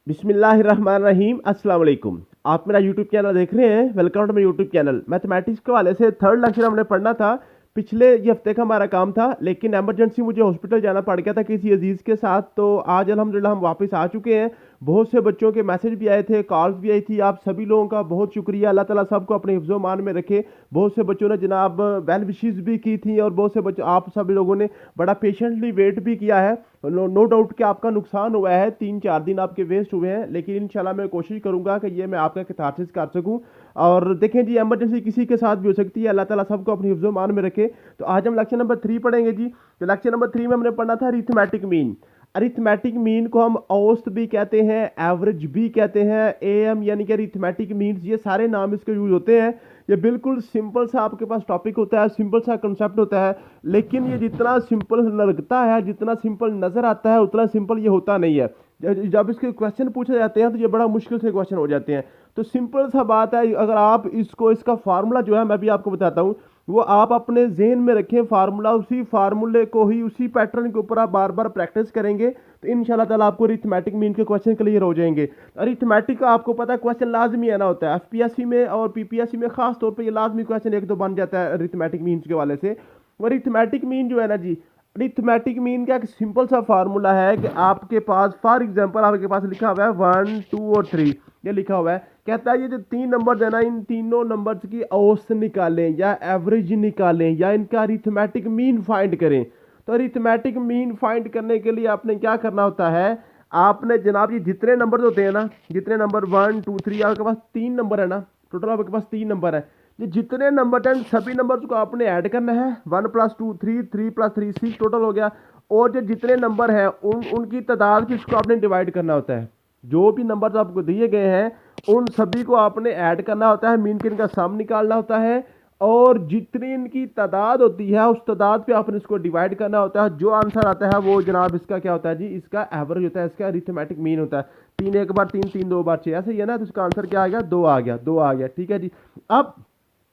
बिस्मिल्लाहिर्रहमानिर्रहीम अस्सलाम वालेकुम। आप मेरा यूट्यूब चैनल देख रहे हैं। Welcome to my YouTube channel. Mathematics के वाले से थर्ड लेक्चर हमने पढ़ना था। पिछले ये हफ्ते का हमारा काम था, लेकिन एमरजेंसी मुझे हॉस्पिटल जाना पड़ गया था किसी अजीज़ के साथ। तो आज अल्हम्दुलिल्लाह हम वापस आ चुके हैं। बहुत से बच्चों के मैसेज भी आए थे, कॉल्स भी आई थी। आप सभी लोगों का बहुत शुक्रिया। अल्लाह ताला सबको अपने हिफ्ज़ो मान में रखे। बहुत से बच्चों ने जनाब वेल विशेस भी की थी, और बहुत से बच्चों आप सभी लोगों ने बड़ा पेशेंटली वेट भी किया है। नो डाउट कि आपका नुकसान हुआ है, 3-4 दिन आपके वेस्ट हुए हैं, लेकिन इंशाल्लाह मैं कोशिश करूंगा कि ये मैं आपका कैथारसिस कर सकूं। और देखें जी, एमरजेंसी किसी के साथ भी हो सकती है। अल्लाह ताला सबको अपनी हिफ्ज़ो मान में रखे। तो आज हम लेक्चर नंबर 3 पढ़ेंगे जी। तो लेक्चर नंबर 3 में हमने पढ़ना था अरिथमेटिक मीन। अरिथमेटिक मीन को हम औसत भी कहते हैं, एवरेज भी कहते हैं, एएम यानी कि अरिथमेटिक मीन्स, ये सारे नाम इसके यूज होते हैं। ये बिल्कुल सिंपल सा आपके पास टॉपिक होता है, सिंपल सा कंसेप्ट होता है, लेकिन ये जितना सिंपल लगता है, जितना सिंपल नजर आता है, उतना सिंपल ये होता नहीं है। जब इसके क्वेश्चन पूछे जाते हैं तो ये बड़ा मुश्किल से क्वेश्चन हो जाते हैं। तो सिंपल सा बात है, अगर आप इसका फार्मूला जो है मैं भी आपको बताता हूँ, वो आप अपने जेहन में रखें फार्मूला। उसी फार्मूले को ही, उसी पैटर्न के ऊपर आप बार बार प्रैक्टिस करेंगे तो इंशाल्लाह ताला आपको अरिथमेटिक मीन के क्वेश्चन क्लियर हो जाएंगे। अरिथमेटिक का आपको पता है क्वेश्चन लाजमी आना होता है। एफपीएससी में और पीपीएससी में खास तौर पे ये लाजमी क्वेश्चन एक तो बन जाता है अरिथमेटिक मीन्स के वाले से। अरिथमेटिक मीन जो है ना जी, अरिथमेटिक मीन का एक सिंपल सा फार्मूला है कि आपके पास फॉर एग्जांपल आपके पास लिखा हुआ है 1, 2 और 3, ये लिखा हुआ है। कहता है ये जो 3 नंबर है ना, इन तीनों नंबर्स की औसत निकालें या एवरेज निकालें या इनका अरिथमेटिक मीन फाइंड करें। तो अरिथमेटिक मीन फाइंड करने के लिए आपने क्या करना होता है, आपने जनाब ये जितने नंबर होते हैं ना, जितने नंबर 1, 2, 3, आपके पास 3 नंबर है ना, टोटल आपके पास 3 नंबर है। ये जितने नंबर हैं सभी नंबर्स को आपने ऐड करना है। 1 + 2 3, 3 + 3 6 टोटल हो गया। और जो जितने नंबर हैं उनकी तादाद की इसको आपने डिवाइड करना होता है। जो भी नंबर्स आपको दिए गए हैं उन सभी को आपने ऐड करना होता है, मीन के इनका सम निकालना होता है, और जितनी इनकी तादाद होती है उस तादाद पे आपने इसको डिवाइड करना होता है। जो आंसर आता है वो जनाब इसका क्या होता है जी, इसका एवरेज होता है, इसका अरिथमेटिक मीन होता है। 3 एक बार 3, 3 2 बार 6, ऐसे ही है ना। तो इसका आंसर क्या आ गया, 2 आ गया, 2 आ गया। ठीक है जी। अब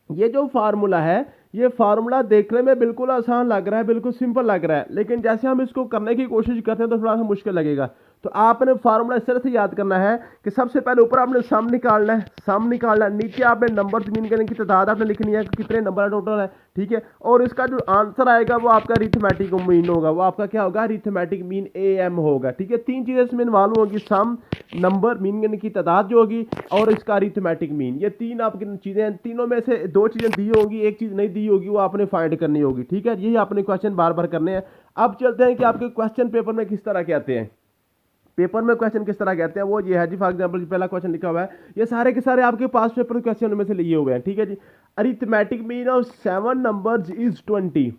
ये जो फार्मूला है, ये फार्मूला देखने में बिल्कुल आसान लग रहा है, बिल्कुल सिंपल लग रहा है, लेकिन जैसे हम इसको करने की कोशिश करते हैं तो थोड़ा सा मुश्किल लगेगा। तो आपने फार्मूला इस तरह से याद करना है कि सबसे पहले ऊपर आपने सम निकालना है, सम निकालना है। नीचे आपने नंबर मीन करने की तादाद आपने लिखनी है कि कितने नंबर टोटल है। ठीक है। और इसका जो आंसर आएगा वो आपका अरिथमेटिक मीन होगा, वो आपका क्या होगा, अरिथमेटिक मीन एएम होगा। ठीक है। 3 चीजें इसमें इन्वॉल्व होगी, सम, नंबर मीन करने की तादाद जो होगी, और इसका अरिथमेटिक मीन। ये 3 आपकी चीजें, तीनों में से 2 चीजें दी होगी, एक चीज नहीं दी होगी, वो आपने फाइंड करनी होगी। ठीक है। यही आपने क्वेश्चन बार बार करने हैं। अब चलते हैं कि आपके क्वेश्चन पेपर में किस तरह के आते हैं। पेपर में क्वेश्चन किस तरह कहते हैं वो ये है जी। फॉर एग्जांपल पहला क्वेश्चन लिखा हुआ है, ये सारे के सारे आपके पास पेपर क्वेश्चन में से लिए हुए हैं। ठीक है जी। Arithmetic mean of 7 numbers is 20।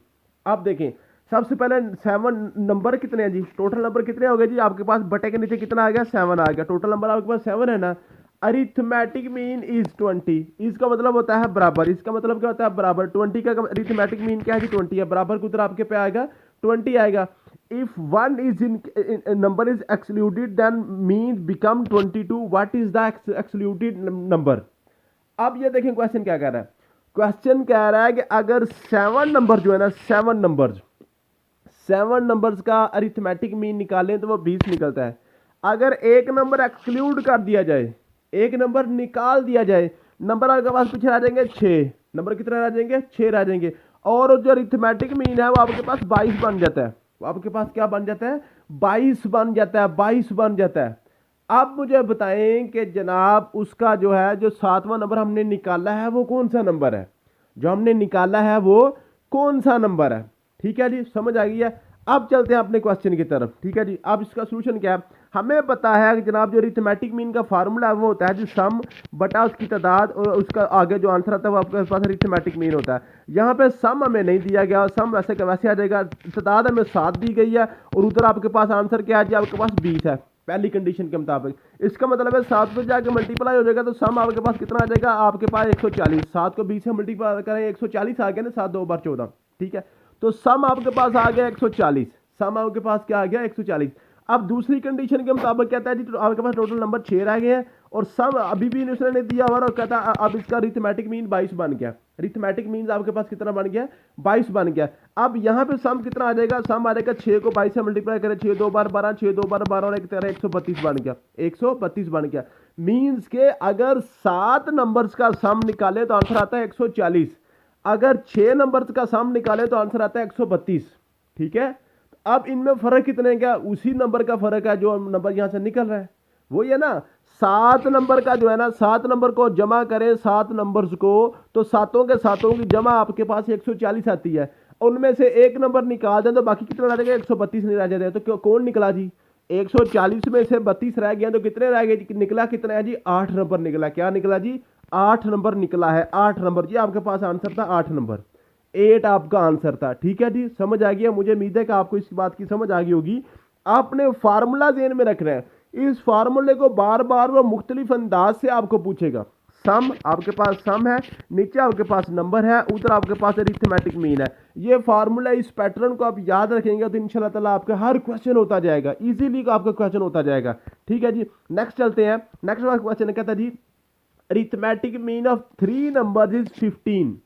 अब देखें, सबसे पहले 7 नंबर कितने हैं जी, टोटल नंबर कितने हो गए जी आपके पास, बटे के नीचे कितना आ गया, 7 आ गया। टोटल नंबर आपके पास 7 है ना। अरिथमेटिक मीन इज 20, इसका मतलब होता है बराबर। इसका मतलब क्या होता है, बराबर। 20 का अरिथमेटिक मीन क्या है जी, 20 है। बराबर को उधर आपके पे आएगा 20 आएगा। if one is in number is excluded then means become 22, what is the excluded number। अब ये देखें क्वेश्चन क्या कह रहा है। क्वेश्चन कह रहा है कि अगर 7 नंबर जो है ना, 7 नंबर्स का अरिथमेटिक मीन निकालें तो वो 20 निकलता है। अगर एक नंबर एक्सक्लूड कर दिया जाए, एक नंबर निकाल दिया जाए, नंबर आपके पास पीछे आ जाएंगे 6 नंबर, कितने रह जाएंगे, 6 रह जाएंगे। और जो अरिथमेटिक मीन है वो आपके पास 22 बन जाता है। आपके पास क्या बन जाता है, 22 बन जाता है, 22 बन जाता है। अब मुझे बताएं कि जनाब उसका जो है, जो 7वां नंबर हमने निकाला है वो कौन सा नंबर है, जो हमने निकाला है वो कौन सा नंबर है। ठीक है जी, समझ आ गई है। अब चलते हैं अपने क्वेश्चन की तरफ। ठीक है जी। अब इसका सोल्यूशन क्या है, हमें पता है कि जनाब जो अरिथमेटिक मीन का फार्मूला है वो होता है जो सम बटा उसकी तादाद, और उसका आगे जो आंसर आता है वो आपके पास अरिथमेटिक मीन होता है। यहाँ पे सम हमें नहीं दिया गया, सम वैसे का वैसे आ जाएगा। तादाद हमें 7 दी गई है, और उधर आपके पास आंसर क्या है जी, आपके पास 20 है पहली कंडीशन के मुताबिक। इसका मतलब है 7 पे जाके मल्टीप्लाई हो जाएगा तो सम आपके पास कितना आ जाएगा, आपके पास 140। 7 को 20 से मल्टीप्लाई करें 140 आ गया ना, 7 2 बार 14। ठीक है। तो सम आपके पास आ गया 140, सम आपके पास क्या आ गया, 140। अब दूसरी कंडीशन के मुताबिक कहता है जी, तो आपके पास टोटल नंबर 6 रह गए हैं, और सम अभी भी उसने नहीं दिया हुआ और कहता अब इसका अरिथमेटिक मीन 22 बन गया। अरिथमेटिक मीन आपके पास कितना बन गया, 22 बन गया। अब यहाँ पे सम कितना आ जाएगा, सम आ जाएगा 6 को 22 से मल्टीप्लाई करें, 6 2 बार 12, 6 2 बार 12 और 1 13, 132 बन गया, 132 बन गया। मीन्स के अगर 7 नंबर्स का सम निकाले तो आंसर आता है 140, अगर 6 नंबर्स का सम निकाले तो आंसर आता है 132। ठीक है, अब इनमें फर्क कितने का, उसी नंबर का फर्क है जो नंबर यहां से निकल रहा है, वही है ना। 7 नंबर का जो है ना, 7 नंबर को जमा करें 7 नंबर्स को, तो सातों के सातों की जमा आपके पास 140 आती है। उनमें से एक नंबर निकाल दें तो बाकी कितना रह जाएगा, 132 नहीं रह जाते। तो कौन निकला जी, 140 में से 32 रह गया तो कितने रह गए, निकला कितना है जी, 8 नंबर निकला। क्या निकला जी, 8 नंबर निकला है, 8 नंबर। जी आपके पास आंसर था 8 नंबर, 8 आपका आंसर था। ठीक है जी, समझ आ गया, मुझे उम्मीद है कि आपको इस बात की समझ आ गई होगी। आपने फार्मूला ज़हन में रखना है, इस फार्मूले को बार बार वो मुख्तलिफ अंदाज से आपको पूछेगा। सम आपके पास सम है, नीचे आपके पास नंबर है, उधर आपके पास अरिथमेटिक मीन है। ये फार्मूला, इस पैटर्न को आप याद रखेंगे तो इंशाल्लाह ताला आपका हर क्वेश्चन होता जाएगा, इजीली आपका क्वेश्चन होता जाएगा। ठीक है जी, नेक्स्ट चलते हैं। नेक्स्ट क्वेश्चन कहता है जी, arithmetic mean of 3 numbers is 15।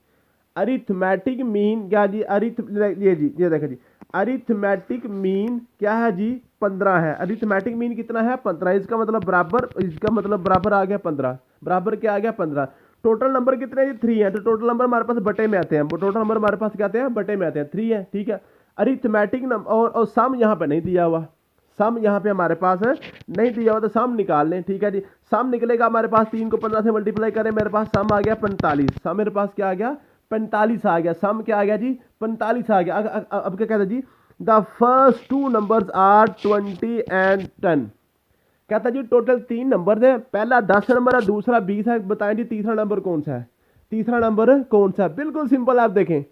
Arithmetic mean क्या जी, ये देखो जी, अरिथमेटिक मीन क्या है जी, 15 है। अरिथमेटिक मीन कितना है, 15। इसका मतलब बराबर, इसका मतलब बराबर आ गया 15, बराबर क्या आ गया 15। टोटल नंबर कितने हैं जी, 3 है। तो टोटल नंबर हमारे पास बटे में आते हैं, टोटल नंबर हमारे पास क्या आते हैं, बटे में आते हैं, 3 है। ठीक है, अरिथमेटिक नंबर और सम यहाँ पे नहीं दिया हुआ, सम यहाँ पे हमारे पास है नहीं दिया हुआ, तो सम निकाल लें। ठीक है जी, सम निकलेगा हमारे पास, 3 को 15 से मल्टीप्लाई करें, मेरे पास सम आ गया 45। सम मेरे पास क्या आ गया, 45 आ गया। सम क्या आ गया जी, 45 आ गया। अब क्या कहता है जी, the first 2 numbers are 20 and 10। कहता है जी टोटल 3 नंबर है, पहला 10 नंबर है, दूसरा 20 है। बताएं जी तीसरा नंबर कौन सा है, तीसरा नंबर कौन सा है। बिल्कुल सिंपल, आप देखें,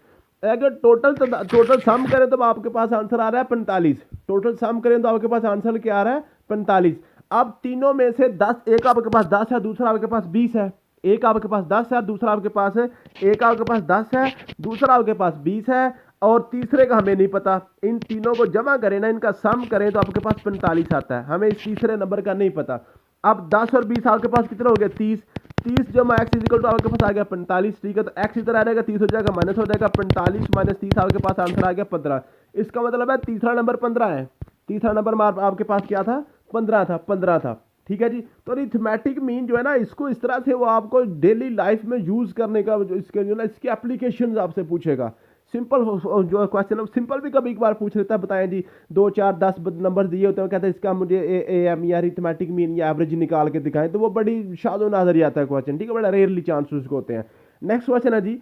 अगर टोटल सम करें तो आपके पास आंसर आ रहा है 45। टोटल सम करें तो आपके पास आंसर क्या आ रहा है, 45। अब तीनों में से 10, एक आपके पास 10 है, दूसरा आपके पास 20 है। एक आपके पास 10 है, दूसरा आपके पास है, एक आपके पास 10 है, दूसरा आपके पास 20 है, और तीसरे का हमें नहीं पता। इन तीनों को जमा करें ना, इनका सम करें तो आपके पास 45 आता है। हमें इस तीसरे नंबर का नहीं पता। अब 10 और 20 आपके पास कितना हो गया, 30। 30 जमा x इजिकल तो आपके पास आ गया 45। ठीक है, तो x इधर आ जाएगा, 30 हो जाएगा, माइनस हो जाएगा, 45 माइनस 30 आपके पास आंसर आ गया 15। इसका मतलब है तीसरा नंबर 15 है। तीसरा नंबर आपके पास क्या था, 15 था। ठीक है जी, तो अरिथमेटिक मीन जो है ना, इसको इस तरह से वो आपको डेली लाइफ में यूज करने का जो इसके जो ना इसकी एप्लीकेशन आपसे पूछेगा। सिंपल जो क्वेश्चन है, सिंपल भी कभी एक बार पूछ लेता है, बताएं जी 2 4 10 नंबर दिए होते हैं, कहते हैं इसका मुझे एम या अरिथमेटिक मीन या एवरेज निकाल के दिखाएं, तो वो बड़ी शादो नाजर आता है क्वेश्चन। ठीक है, बड़ा रेयरली चांस उसको होते हैं। नेक्स्ट क्वेश्चन है जी,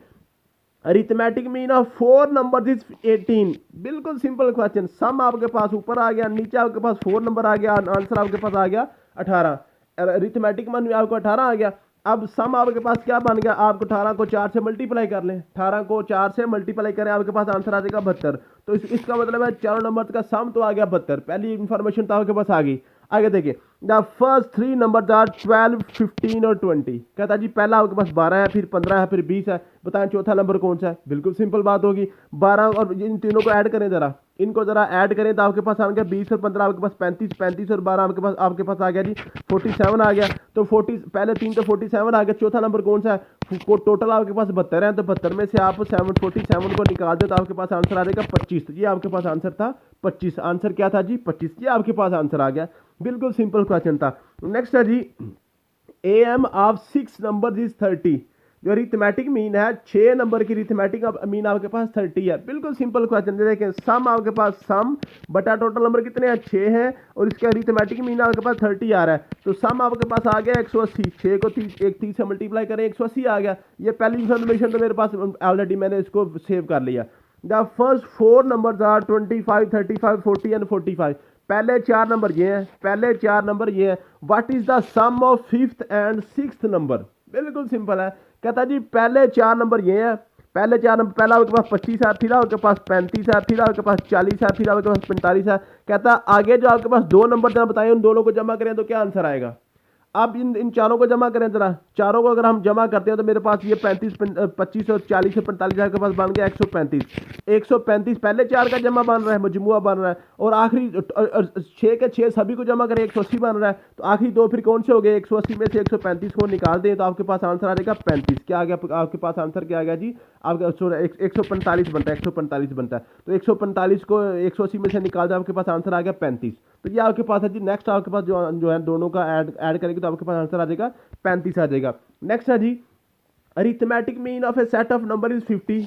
arithmetic mean of 4 number is 18। बिल्कुल सिंपल क्वेश्चन, सम आपके पास ऊपर आ गया, नीचे आपके पास 4 नंबर आ गया, आंसर आपके पास आ गया 18। अरिथमेटिक मान में आपको 18 आ गया। अब सम आपके पास क्या बन गया, आपको 18 को 4 से मल्टीप्लाई कर लें, 18 को 4 से मल्टीप्लाई करें, आपके पास आंसर आ जाएगा 72। तो इसका मतलब है चारों नंबर का सम तो आ गया 72। पहली इंफॉर्मेशन तो आपके पास आ गई। आगे देखिए, द फर्स्ट 3 नंबर आर 12 15 और 20। कहता जी पहला आपके पास 12 है, फिर 15 है, फिर 20 है। बताएं चौथा नंबर कौन सा है। बिल्कुल सिंपल बात होगी, 12 और इन तीनों को ऐड करें, जरा इनको जरा ऐड करें तो आपके पास आ गया 20 और 15 आपके पास 35, 35 और 12 आपके पास आ गया जी 47 आ गया। तो 40 पहले 3 तो 47 आ गया। चौथा नंबर कौन सा है, टोटल आपके पास 72 है, तो 72 में से आप 47 को निकाल दे तो आपके पास आंसर आ जाएगा 25। तो ये आपके पास आंसर था 25। आंसर क्या था जी, 25। ये आपके पास आंसर आ गया। बिल्कुल सिंपल क्वेश्चन था। नेक्स्ट है जी, AM ऑफ 6 नंबर इज 30। जो अरिथमेटिक मीन है 6 नंबर की अरिथमेटिक मीन आपके पास 30 है। बिल्कुल सिंपल क्वेश्चन। देखें, सम आपके पास सम बटा टोटल नंबर कितने हैं, 6 हैं, और इसका अरिथमेटिक मीन आपके पास 30 आ रहा है। तो सम आपके पास आ गया 180। 6 को 30 से मल्टीप्लाई करें, 180 आ गया। ये पहली इन्फॉर्मेशन तो मेरे पास ऑलरेडी मैंने इसको सेव कर लिया। The first 4 numbers are 25 35 40 and 45। पहले 4 नंबर ये हैं, पहले 4 नंबर ये हैं। What is the sum of 5th and 6th number. बिल्कुल सिंपल है। कहता जी पहले 4 नंबर ये हैं, पहले 4 नंबर, पहला आपके पास 25 है, फिर आपके पास 35 है, फिर आपके पास 40 है, फिर आपके पास 45 है। कहता आगे जो आपके पास 2 नंबर जब बताए उन दोनों को जमा करें तो क्या आंसर आएगा। अब इन चारों को जमा करें जरा, चारों को अगर हम जमा करते हैं तो मेरे पास ये 35 25 और 40 और 45 के पास बन गया 135 पहले चार का जमा बन रहा है, मजमुआ बन रहा है, और आखिरी 6 के 6 सभी को जमा करें 180 बन रहा है। तो आखिरी दो फिर कौन से हो गए, 180 में से 135 को निकाल दें तो आपके पास आंसर आ जाएगा 35। क्या आ गया आपके पास आंसर, क्या आ गया जी, आपका 145 बनता है, 145 बनता है। तो 145 को 180 में से निकाल दें, आपके पास आंसर आ गया 35। तो ये आपके पास है जी। नेक्स्ट आपके पास जो है दोनों का ऐड करेंगे तो आपके पास आंसर आ जाएगा 35 आ जाएगा। नेक्स्ट है जी, arithmetic mean of a set of number is 50।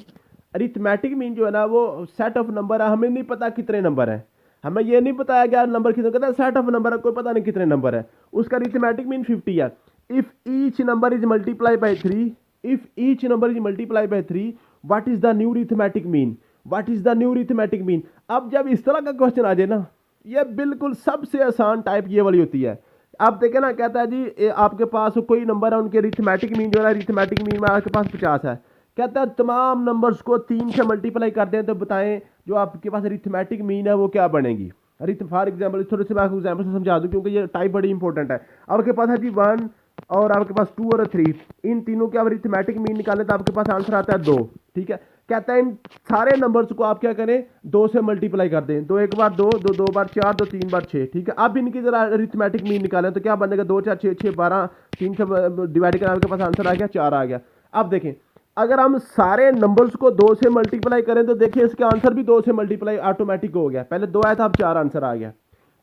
Arithmetic mean जो है ना वो सेट ऑफ नंबर है, हमें नहीं पता कितने नंबर है, हमें ये नहीं बताया गया नंबर कितने, कहता है सेट ऑफ नंबर है, कोई पता नहीं कितने नंबर है, उसका अरिथमेटिक मीन 50 है। If each number is multiply by 3, if each number is multiply by 3, what is the new arithmetic mean, what is the new arithmetic mean. अब जब इस तरह का क्वेश्चन आ जाए ना, ये बिल्कुल सबसे आसान टाइप ये वाली होती है। आप देखें ना, कहता है जी आपके पास कोई नंबर है, उनके अरिथमेटिक मीन जो है, अरिथमेटिक मीन में आपके पास 50 है, कहता है तमाम नंबर्स को 3 से मल्टीप्लाई कर दें तो बताएं जो आपके पास अरिथमेटिक मीन है वो क्या बनेगी। फॉर एग्जाम्पल थोड़े से मैं आपको एग्जाम्पल से समझा दूं क्योंकि ये टाइप बड़ी इंपॉर्टेंट है। आपके पास है जी 1 और आपके पास 2 और 3, इन तीनों के आप अरिथमेटिक मीन निकालें तो आपके पास आंसर आता है 2। ठीक है, कहता है इन सारे नंबर्स को आप क्या करें, 2 से मल्टीप्लाई कर दें, 2 एक बार 2, 2 दो बार 4, 2 3 बार 6। ठीक है, अब इनकी जरा अरिथमेटिक मीन निकालें तो क्या बनेगा, 2 4 6 6 12, 3 से डिवाइड करना, आपके पास आंसर आ गया 4 आ गया। अब देखें अगर हम सारे नंबर्स को 2 से मल्टीप्लाई करें तो देखिए इसका आंसर भी 2 से मल्टीप्लाई ऑटोमेटिक हो गया, पहले 2 आया था अब 4 आंसर आ गया।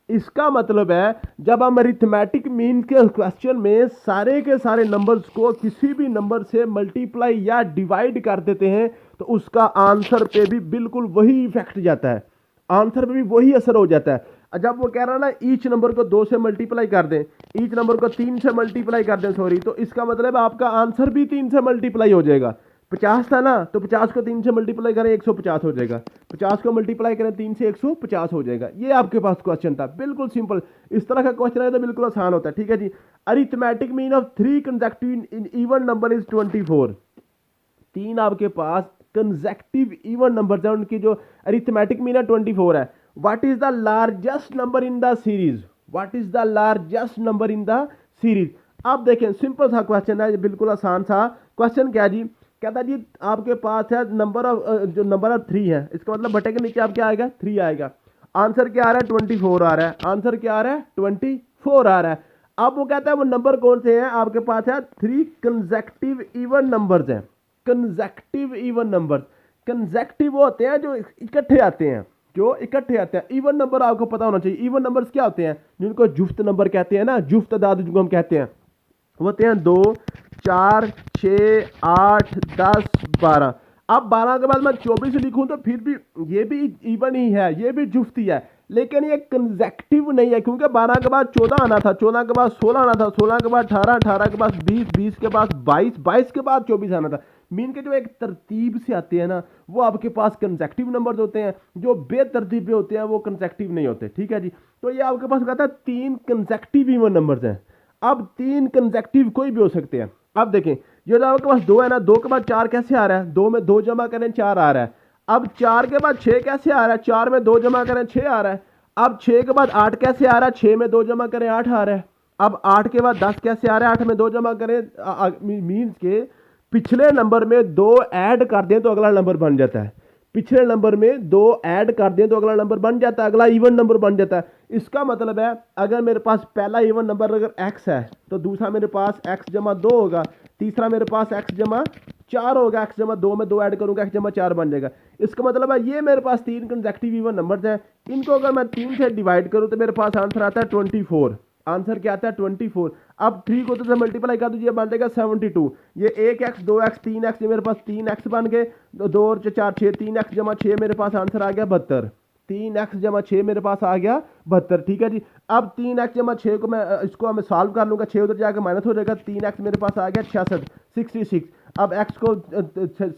इसका मतलब है जब हम अरिथमेटिक मीन के क्वेश्चन में सारे के सारे नंबर्स को किसी भी नंबर से मल्टीप्लाई या डिवाइड कर देते हैं तो उसका आंसर पे भी बिल्कुल वही इफेक्ट जाता है, आंसर पे भी वही असर हो जाता है। जब वो कह रहा है ना ईच नंबर को 2 से मल्टीप्लाई कर दें, ईच नंबर को 3 से मल्टीप्लाई कर दें सॉरी, तो इसका मतलब आपका आंसर भी 3 से मल्टीप्लाई हो जाएगा। 50 था ना, तो 50 को 3 से मल्टीप्लाई करें 150 हो जाएगा, 50 को मल्टीप्लाई करें 3 से 150 हो जाएगा। ये आपके पास क्वेश्चन था, बिल्कुल सिंपल। इस तरह का क्वेश्चन है तो बिल्कुल आसान होता है। ठीक है जी, arithmetic mean of 3 consecutive in even number is 24। 3 आपके पास कंसेक्यूटिव इवन नंबर है, उनकी जो अरिथमेटिक मीन है 24 है। What is the largest number in the series, what is the largest number in the series. अब देखें सिंपल सा क्वेश्चन है, बिल्कुल आसान सा क्वेश्चन। क्या जी, कहता जी आपके पास है नंबर ऑफ जो नंबर ऑफ 3 है, इसका मतलब बटे के नीचे आप क्या आएगा 3 आएगा। आंसर क्या आ रहा है 24 आ रहा है, आंसर क्या आ रहा है 24 आ रहा है। अब वो कहता है वो नंबर कौन से हैं, आपके पास है 3 कंसेक्यूटिव इवन नंबर्स हैं, कंसेक्यूटिव इवन नंबर्स। कंसेक्यूटिव होते हैं जो इकट्ठे आते हैं, जो इकट्ठे आते हैं। इवन नंबर आपको पता होना चाहिए, इवन नंबर्स क्या होते हैं, जिनको जुफ्त नंबर कहते हैं ना, जुफ्त तादाद जिनको हम कहते हैं, वो होते हैं 2 4 6 8 10 12। अब 12 के बाद मैं 24 लिखूं तो फिर भी ये भी इवन ही है, ये भी जुफ्त ही है, लेकिन ये कंसेक्यूटिव नहीं है क्योंकि 12 के बाद 14 आना था, 14 के बाद 16 आना था, 16 के बाद 18, 18 के बाद 20, 20 के बाद 22, 22 के बाद 24 आना था। मीन के जो एक तरतीब से आते हैं ना वो आपके पास कंसेक्यूटिव नंबर्स होते हैं, जो बेतरतीब पे होते हैं वो कंसेक्यूटिव नहीं होते। ठीक है जी, तो ये आपके पास कहता है 3 कंसेक्यूटिव इवन नंबर्स हैं। अब 3 कंसेक्यूटिव कोई भी हो सकते हैं। अब देखें ये जो आपके पास 2 है ना, 2 के बाद 4 कैसे आ रहा है, 2 में 2 जमा करें 4 आ रहा है। अब 4 के बाद 6 कैसे आ रहा है, 4 में 2 जमा करें 6 आ रहा है। अब 6 के बाद 8 कैसे आ रहा है, 6 में 2 जमा करें 8 आ रहा है। अब 8 के बाद 10 कैसे आ रहा है, 8 में 2 जमा करें, मीन्स के पिछले नंबर में 2 ऐड कर दें तो अगला नंबर बन जाता है, पिछले नंबर में 2 ऐड कर दें तो अगला नंबर बन जाता है, अगला इवन नंबर बन जाता है। इसका मतलब है अगर मेरे पास पहला इवन नंबर अगर x है तो दूसरा मेरे पास x जमा 2 होगा, तीसरा मेरे पास x जमा 4 होगा, x जमा 2 में 2 ऐड करूंगा x जमा 4 बन जाएगा। इसका मतलब है ये मेरे पास 3 कंसेक्यूटिव इवन नंबर्स हैं, इनको अगर मैं 3 से डिवाइड करूं तो मेरे पास आंसर आता है 24। आंसर क्या आता है 24। अब 3 को तो मल्टीप्लाई कर दीजिए, बन जाएगा 72। ये 1x 2x 3x, ये मेरे पास 3x बन गए, 2 और 4 6, 3x जमा 6 मेरे पास आंसर आ गया 72। 3x जमा 6 मेरे पास आ गया 72। ठीक है जी, अब 3x जमा 6 को मैं इसको मैं सॉल्व कर लूंगा, 6 उधर जाकर माइनस हो जाएगा, 3x मेरे पास आ गया 66 66। अब x को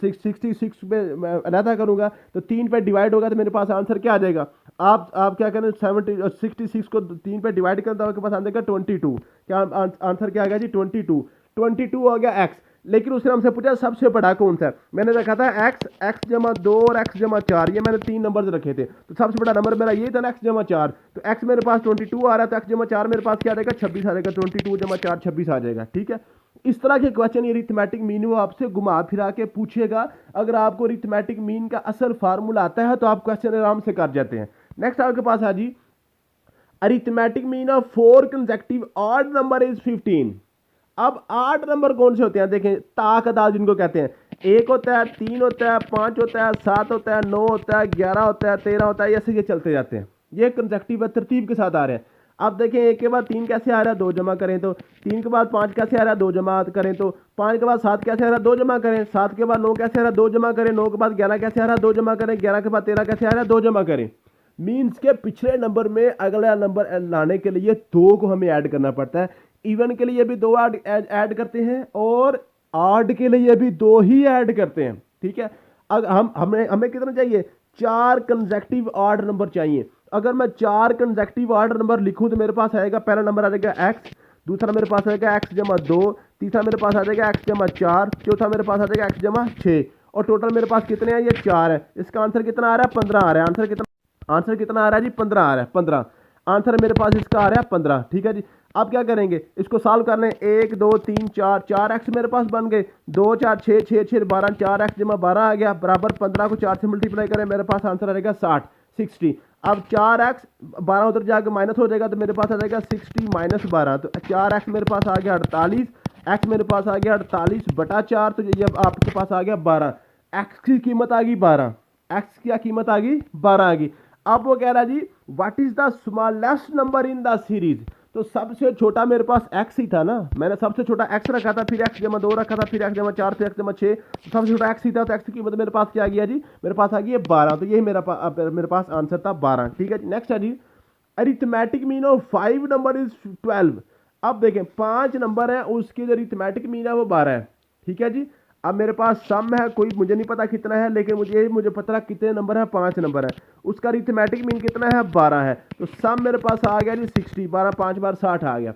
66 पे अलहदा करूंगा तो 3 पे डिवाइड होगा तो मेरे पास आंसर क्या आ जाएगा। आप क्या करें 66 को 3 पे डिवाइड करें तो आपके पास आंसर का 22। क्या आंसर क्या आ गया जी 22 हो गया x। लेकिन उसने हमसे पूछा सबसे बड़ा कौन सा है। मैंने रखा था एक्स जमा 2 और एक्स जमा 4, ये मैंने 3 नंबर रखे थे। तो सबसे बड़ा नंबर मेरा ये था ना, एक्स जमा 4। तो एक्स मेरे पास 22 आ रहा है, तो एक्स जमा 4 मेरे पास क्या आ जाएगा, 26 आ जाएगा। 22 जमा 4 26 आ जाएगा। ठीक है, इस तरह के क्वेश्चन ये अरिथमेटिक मीन वो आपसे घुमा फिरा के पूछेगा। अगर आपको अरिथमेटिक मीन का असल फार्मूला आता है तो आप क्वेश्चन आराम से कर जाते हैं। नेक्स्ट आपके पास है जी, arithmetic mean of 4 consecutive odd number is 15। अब 8 नंबर कौन से होते हैं, देखें ताकदार जिनको कहते हैं। 1 होता है, 3 होता है, 5 होता है, 7 होता है, 9 होता है, 11 होता है, 13 होता है, ऐसे ये चलते जाते हैं। ये कंसेक्यूटिव है, तरतीब के साथ आ रहे हैं। अब देखें 1 के बाद 3 कैसे आ रहा है, 2 जमा करें तो। 3 के बाद 5 कैसे आ रहा है, 2 जमा करें तो। 5 के बाद 7 कैसे आ रहा है, 2 जमा करें। 7 के बाद 9 कैसे आ रहा है, 2 जमा करें। 9 के बाद 11 कैसे आ रहा है, 2 जमा करें। 11 के बाद 13 कैसे आ रहा है, 2 जमा करें। मीन्स के पिछले नंबर में अगला नंबर लाने के लिए 2 को हमें ऐड करना पड़ता है। इवन के लिए भी 2 ऐड करते हैं और ऑड के लिए भी 2 ही ऐड करते हैं। ठीक है, अगर हमें कितना चाहिए, 4 कंसेक्यूटिव ऑड नंबर चाहिए। अगर मैं 4 कंसेक्यूटिव ऑड नंबर लिखूं तो मेरे पास आएगा, पहला नंबर आ जाएगा एक्स, दूसरा मेरे पास आएगा एक्स जमा 2, तीसरा मेरे पास आ जाएगा एक्स जमा 4, चौथा मेरे पास आ जाएगा एक्स जमा 6, और टोटल मेरे पास कितने हैं, ये 4 है। इसका आंसर कितना आ रहा है, 15 आ रहा है। आंसर कितना आ रहा है जी, 15 आ रहा है। 15 आंसर मेरे पास इसका आ रहा है 15। ठीक है जी, अब क्या करेंगे, इसको सॉल्व कर लें। 1 2 3 4, 4 एक्स मेरे पास बन गए। 2 4 6 6 6 12, 4 एक्स जमा 12 आ गया, बराबर 15 को 4 से मल्टीप्लाई करें, मेरे पास आंसर आ जाएगा 60। अब 4 एक्स 12 उधर जाकर माइनस हो जाएगा, तो मेरे पास आ जाएगा 60 माइनस 12, तो 4 एक्स मेरे पास आ गया 48। एक्स मेरे पास आ गया 48 बटा 4, तो ये अब आपके पास आ गया 12। एक्स की कीमत आ गई 12, एक्स की कीमत आ गई 12 आ गई। अब वो कह रहा है जी what is the smallest number in the series. तो सबसे छोटा मेरे पास x ही था ना, मैंने सबसे छोटा x रखा था, फिर x जमा 2 रखा था, फिर x जमा 4, फिर x जमा 6, तो सबसे छोटा x ही था। तो x की कीमत मेरे पास क्या आ गया जी, मेरे पास आ गई 12। तो यही मेरे पास आंसर था 12। ठीक है जी, नेक्स्ट है जी, arithmetic mean of 5 number is 12। अब देखें 5 नंबर है, उसकी जो अरिथमेटिक मीन है वो 12 है। ठीक है जी, अब मेरे पास सम है, कोई मुझे नहीं पता कितना है, लेकिन मुझे पता कितने नंबर है, 5 नंबर है। उसका अरिथमेटिक मीन कितना है, 12 है। तो सम मेरे पास आ गया जी 60, 12 5 बार 60 आ गया।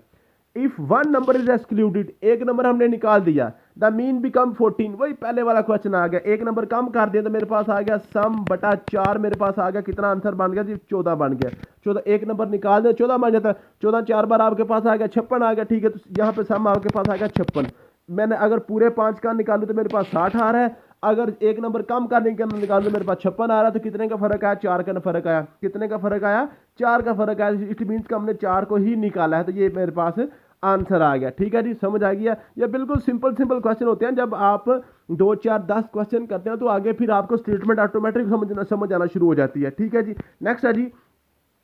इफ 1 नंबर इज एक्सक्लूडेड, एक नंबर हमने निकाल दिया, द मीन बिकम 14। वही पहले वाला क्वेश्चन आ गया, एक नंबर कम कर दिया तो मेरे पास आ गया सम बटा 4, मेरे पास आ गया कितना आंसर बन गया जी, 14 बन गया। 14, एक नंबर निकाल दिया 14 बन जाता है। 14 4 बार आपके पास आ गया 56 आ गया। ठीक है, तो यहाँ पे सम आपके पास आ गया 56। मैंने अगर पूरे 5 का निकालूं तो मेरे पास 60 आ रहा है, अगर एक नंबर कम करने के निकालूं तो मेरे पास 56 आ रहा है। तो कितने का फर्क आया, 4 का फर्क आया। कितने का फर्क आया, 4 का फर्क आया। इट मीन्स का हमने 4 को ही निकाला है, तो ये मेरे पास आंसर आ गया। ठीक है जी, समझ आ गया। ये बिल्कुल सिंपल क्वेश्चन होते हैं। जब आप 2 4 10 क्वेश्चन करते हैं तो आगे फिर आपको स्टेटमेंट ऑटोमेटिक समझ आना शुरू हो जाती है। ठीक है जी, नेक्स्ट है जी,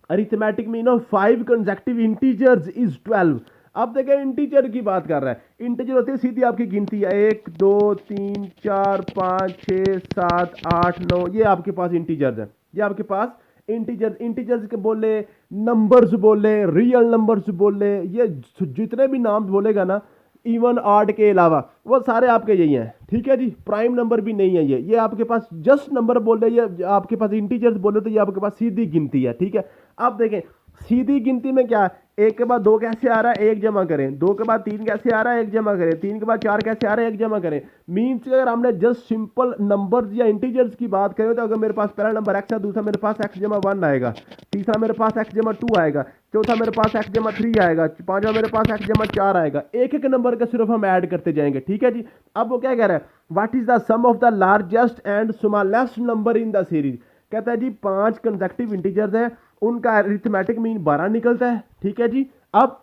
arithmetic mean of 5 consecutive integers is 12। अब देखें इंटीजर की बात कर रहा है। इंटीजर होती है सीधी आपकी गिनती है, 1 2 3 4 5 6 7 8 9, ये आपके पास इंटीजर्स है। ये आपके पास इंटीजर्स के बोले, नंबर्स बोले, रियल नंबर्स बोले, ये जितने भी नाम बोलेगा ना इवन ऑड के अलावा, वो सारे आपके यही हैं। ठीक है जी, प्राइम नंबर भी नहीं है ये आपके पास जस्ट नंबर बोले, ये आपके पास इंटीजर्स बोले तो ये आपके पास सीधी गिनती है। ठीक है, अब देखें सीधी गिनती में क्या, 1 के बाद 2 कैसे आ रहा है, 1 जमा करें। 2 के बाद 3 कैसे आ रहा है, 1 जमा करें। 3 के बाद 4 कैसे आ रहा है, 1 जमा करें। मीन्स अगर हमने जस्ट सिंपल नंबर्स या इंटीजर्स की बात करें तो अगर मेरे पास पहला नंबर x है, दूसरा मेरे पास x जमा 1 आएगा, तीसरा मेरे पास x जमा 2 आएगा, चौथा मेरे पास x जमा 3 आएगा, पांचवा मेरे पास x जमा 4 आएगा। एक एक नंबर का सिर्फ हम ऐड करते जाएंगे। ठीक है जी, अब वो क्या कह रहा है, what is the sum of the largest and smallest number in the series. कहता है जी 5 कंसेक्यूटिव इंटीजर्स हैं, उनका अरिथमेटिक मीन 12 निकलता है। ठीक है जी, अब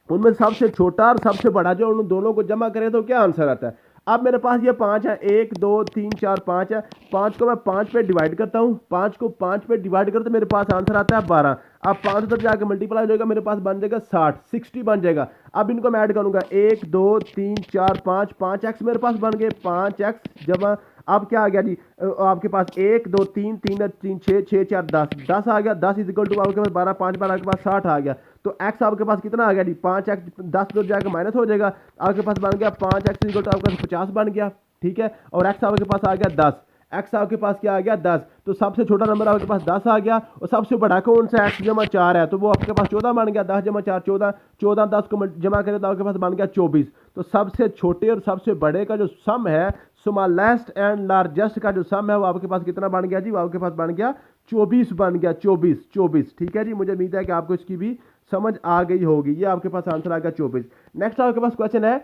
उनमें सबसे छोटा और सबसे बड़ा जो उन दोनों को जमा करें तो क्या आंसर आता है। अब मेरे पास ये 5 है, 1 2 3 4 5 है। 5 को मैं 5 पे डिवाइड करता हूँ, 5 को 5 पे डिवाइड करते मेरे पास आंसर आता है 12। अब 5 उधर जाकर मल्टीप्लाई हो जाएगा, मेरे पास बन जाएगा 60 बन जाएगा। अब इनको मैं ऐड करूंगा, 1 2 3 4 5, 5x मेरे पास बन गए, 5x जमा, अब क्या आ गया जी आपके पास 1 2 3 3 3 6 6 4 10 आ गया। 10 इज इक्वल टू आपके पास 12, 5 बार आपके पास 60 आ गया। तो x आपके पास कितना आ गया जी, 5x 10 तो जाकर माइनस हो जाएगा, आपके पास बन गया 5x इक्वल टू आपके पास 50 बन गया। ठीक है, और x आपके पास आ गया 10, x आपके पास क्या आ गया 10। तो सबसे छोटा नंबर आपके पास 10 आ गया, और सबसे बड़ा कौन सा, x जमा 4 है, तो वो आपके पास 14 बन गया। 10 जमा 4 14, 14 10 को जमा करें तो आपके पास बन गया 24। तो सबसे छोटे और सबसे बड़े का जो सम है, स्मॉलेस्ट एंड लार्जेस्ट का जो सम है वो आपके पास कितना बन गया जी? वो आपके पास बन गया 24 बन गया, 24। ठीक है जी, मुझे उम्मीद है कि आपको इसकी भी समझ आ गई होगी। ये आपके पास आंसर आ गया 24। नेक्स्ट आपके पास क्वेश्चन है,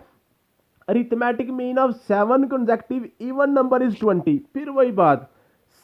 arithmetic mean of 7 consecutive even number is 20। फिर वही बात,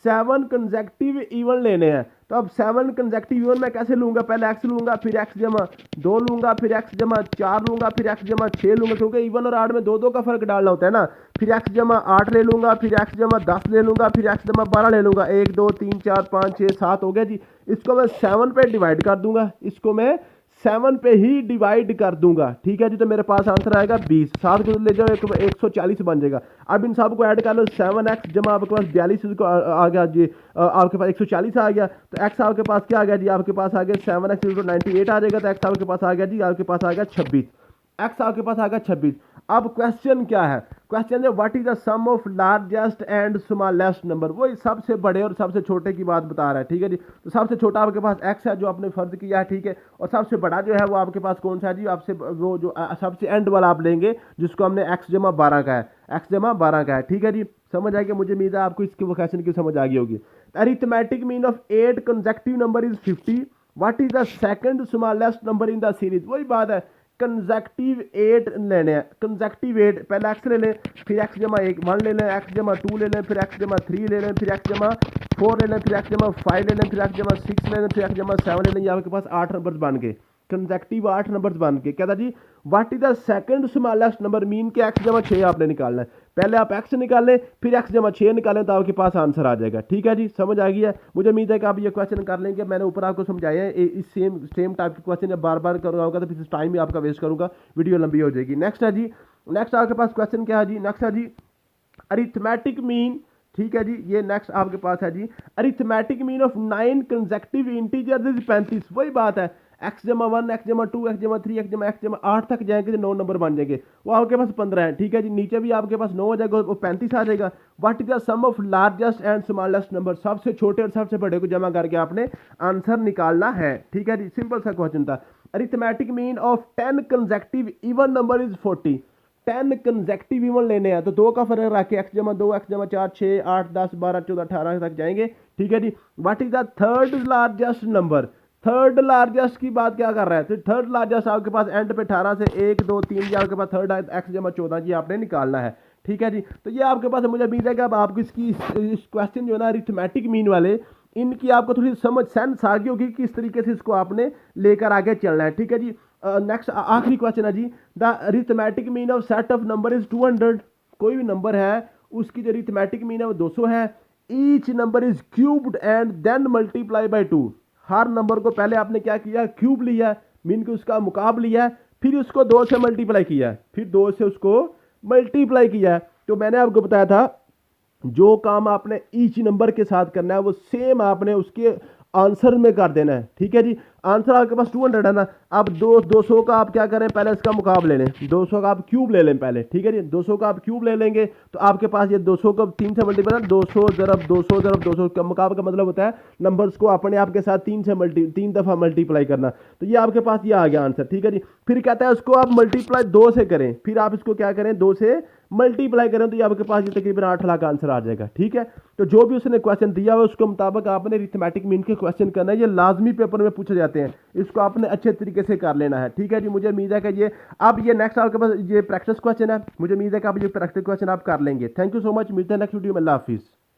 7 कंसेक्टिव इवन लेने हैं, तो अब 7 कंसेक्टिव इवन मैं कैसे लूंगा? पहले x लूंगा, फिर x जमा 2 लूंगा, फिर x जमा 4 लूंगा, फिर x जमा 6 लूंगा, क्योंकि इवन और आड में 2 का फर्क डालना होता है ना। फिर x जमा 8 ले लूंगा, फिर x जमा 10 ले लूंगा, फिर x जमा 12 ले लूंगा। 1 2 3 4 5 6 7 हो गया जी। इसको मैं 7 पे डिवाइड कर दूंगा, इसको मैं 7 पे ही डिवाइड कर दूंगा। ठीक है जी, तो मेरे पास आंसर आएगा 20। 7 को ले जाओ 140 बन जाएगा। अब इन सब को ऐड कर लो, 7x जमा आपके पास 42 को आ गया जी, आपके पास 140 आ गया। तो x आपके पास क्या आ गया जी? आपके पास आ गया 7x 98 आ जाएगा। तो x आपके पास आ गया जी, आपके पास आ गया 26। x आपके पास आ गया 26। अब क्वेश्चन क्या है? क्वेश्चन है what is the sum of largest and smallest number. वही सबसे बड़े और सबसे छोटे की बात बता रहा है। ठीक है जी, तो सबसे छोटा आपके पास x है जो आपने फर्ज किया है। ठीक है, और सबसे बड़ा जो है वो आपके पास कौन सा है जी? आपसे वो जो सबसे एंड वाला आप लेंगे जिसको हमने x जमा 12 का है, x जमा 12 का है। ठीक है जी, समझ आएगी? मुझे उम्मीद है आपको इसकी वो क्वेश्चन की समझ आ गई होगी। Arithmetic mean of 8 consecutive number is 50। What is the second smallest number in the series. वही बात है, कंसेक्टिव 8 लेने हैं। कंसेक्टिव 8, पहले x ले लें, फिर x जमा 1 ले लें, x जमा 2 ले लें, फिर x जमा 3 ले लें, फिर x जमा 4 ले लें, फिर x जमा 5 ले लें, फिर x जमा 6 ले लें, फिर x जमा 7 ले लें। ये आपके पास 8 नंबर्स बन गए, कंसेक्टिव 8 नंबर्स बन के। क्या था जी? What is the second smallest number, mean के x जमा 6 आपने निकालना है। पहले आप x निकालें, फिर x जमा 6 निकालें, तो आपके पास आंसर आ जाएगा। ठीक है जी, समझ आ गई है? मुझे उम्मीद है कि आप ये क्वेश्चन कर लेंगे। मैंने ऊपर आपको समझाया है, इस सेम टाइप के क्वेश्चन जब बार बार कर रहा होगा तो फिर टाइम भी आपका वेस्ट करूंगा, वीडियो लंबी हो जाएगी। नेक्स्ट है जी, नेक्स्ट आपके पास क्वेश्चन क्या है जी? नेक्स्ट है जी अरिथमेटिक मीन। ठीक है जी, ये नेक्स्ट आपके पास है जी, arithmetic mean of 9 consecutive integers is 35। वही बात है, x जमा 1, x जमा 2, x जमा 3, x जमा 8 तक जाएंगे तो 9 नंबर बन जाएंगे। वो आपके पास 15 है। ठीक है जी, नीचे भी आपके पास 9 हो जाएगा, वो 35 आ जाएगा। What is the sum of largest and smallest number. सबसे छोटे और सबसे बड़े को जमा करके आपने आंसर निकालना है। ठीक है जी, सिंपल सा क्वेश्चन था। Arithmetic mean of 10 consecutive even number is 40। 10 consecutive even लेने हैं तो 2 का फर्क रख के x जमा 2, x जमा 4, 6, 8, 10, 12, 14, 18 तक जाएंगे। ठीक है जी, what is the third largest number. Third largest की बात क्या कर रहा है? तो थर्ड लार्जेस्ट आपके पास एंड पे 18 से 1 2 3 ये आपके पास थर्ड x जमा 14 जी आपने निकालना है। ठीक है जी, तो ये आपके पास मुझे उम्मीद है कि अब आपको इसकी इस क्वेश्चन जो है ना अरिथमेटिक मीन वाले, इनकी आपको थोड़ी समझ सेंस आ गई होगी किस तरीके से इसको आपने लेकर आगे चलना है। ठीक है जी, नेक्स्ट आखिरी क्वेश्चन है जी, the arithmetic mean of set of number is 200। कोई भी नंबर है उसकी जो अरिथमेटिक मीन है वो 200 है। Each number is cubed and then multiply by 2। हर नंबर को पहले आपने क्या किया? क्यूब लिया, मीन कि उसका मुकाब लिया, फिर उसको 2 से मल्टीप्लाई किया, फिर 2 से उसको मल्टीप्लाई किया। तो मैंने आपको बताया था जो काम आपने ईच नंबर के साथ करना है वो सेम आपने उसके आंसर में कर देना है। ठीक है जी, आंसर आपके पास 200 है ना। अब 200 का आप क्या करें? पहले इसका मुकाब ले लें, 200 का आप क्यूब ले लें पहले। ठीक है जी, 200 का आप क्यूब ले लेंगे तो आपके पास ये 200 को 3 से मल्टीप्लाई, 200 ज़रब 200 ज़रब 200 का मुकाब का मतलब होता है नंबर्स को अपने आप के साथ 3 दफ़ा मल्टीप्लाई करना। तो ये आपके पास ये आ गया आंसर। ठीक है जी, फिर कहता है उसको आप मल्टीप्लाई 2 से करें, फिर आप इसको क्या करें? 2 से मल्टीप्लाई करें तो ये आपके पास ये तकरीबन 8 लाख का आंसर आ जाएगा। ठीक है, तो जो भी उसने क्वेश्चन दिया हुआ उसके मुताबिक आपने अरिथमेटिक मीन के क्वेश्चन करना है। ये लाजमी पेपर में पूछे जाते हैं, इसको आपने अच्छे तरीके से कर लेना है। ठीक है जी, मुझे उम्मीद है कि ये अब ये नेक्स्ट आपके पास ये प्रैक्टिस क्वेश्चन है, मुझे उम्मीद है कि आप ये प्रैक्टिस क्वेश्चन आप कर लेंगे। थैंक यू सो मच, मिलते हैं नेक्स्ट वीडियो में। अल्लाह हाफिज़।